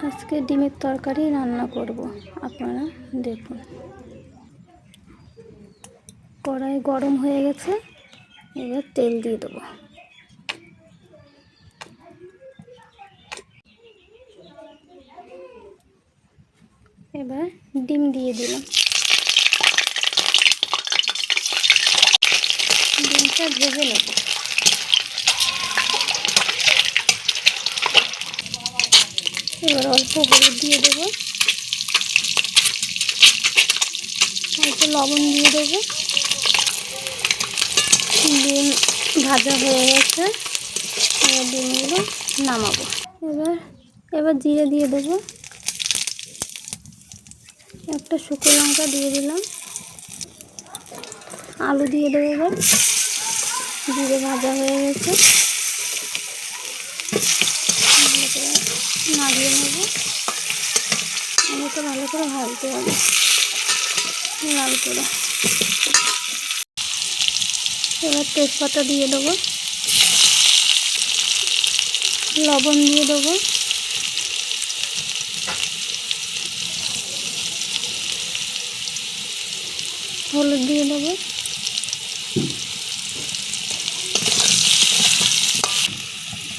আজকে ডিমের তরকারি রান্না করব, আপনারা দেখুন। কড়াই গরম হয়ে গেছে, এবার তেল দিয়ে দেবো। এবার ডিম দিয়ে দিলাম। ডিমটা ভেজে নেব। এবার অল্প হলুদ দিয়ে দেবো, অল্প লবণ দিয়ে দেবো। ডিম ভাজা হয়ে গেছে, এবার ডিমগুলো নামাবো। এবার জিরে দিয়ে দেবো, একটা শুকনো লঙ্কা দিয়ে দিলাম, আলু দিয়ে দেবো। এবার জিরে ভাজা হয়ে গেছে, নাড়িয়ে নেব। আমাকে ভালো করে ভাজতে হবে লাল করে। এবার তেজপাতা দিয়ে দেবো, লবণ দিয়ে দেবো, হলুদ দিয়ে দেবো।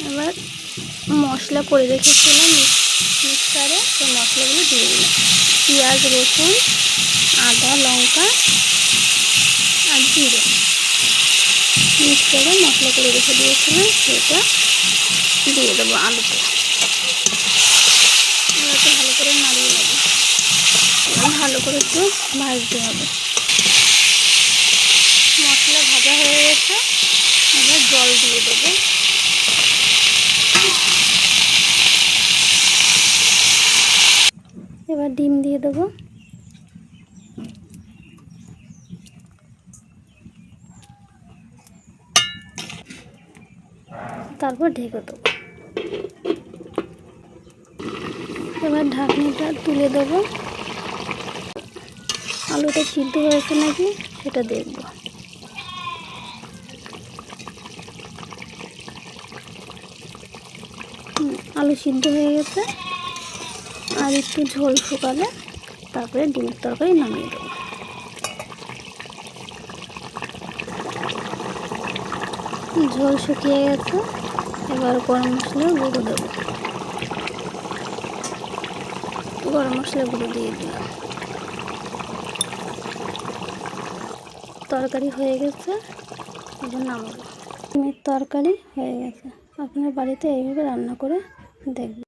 এবার মশলা করে রেখেছিলাম মিক্সারে, সেই মশলাগুলো দিয়ে দিলাম। পেঁয়াজ, রসুন, আদা, লঙ্কা আর জিরে মিক্সারে মশলা করে রেখে দিয়েছিলাম, সেটা দিয়ে দেবো আলুতে। এবারে ভালো করে নাড়িয়ে নেব, ভালো করে একটু ভাজতে হবে। মশলা ভাজা হয়ে গেছে, এবার জল দিয়ে দেবো। এবার ডিম দিয়ে দেবো, তারপর ঢেকে দেবো। এবার ঢাকনিটা তুলে দেবো, আলুটা সিদ্ধ হয়েছে নাকি সেটা দেখব। আলু সিদ্ধ হয়ে গেছে, আর একটু ঝোল শুকালে তারপরে ডিমের তরকারি নামিয়ে দেবো। ঝোল শুকিয়ে গেছে, এবার গরম মশলা গুঁড়ো দেবো। গরম মশলা গুঁড়ো দিয়ে দিলাম। তরকারি হয়ে গেছে, এবার নামাবো। ডিমের তরকারি হয়ে গেছে। আপনার বাড়িতে এইভাবে রান্না করে দেখবেন।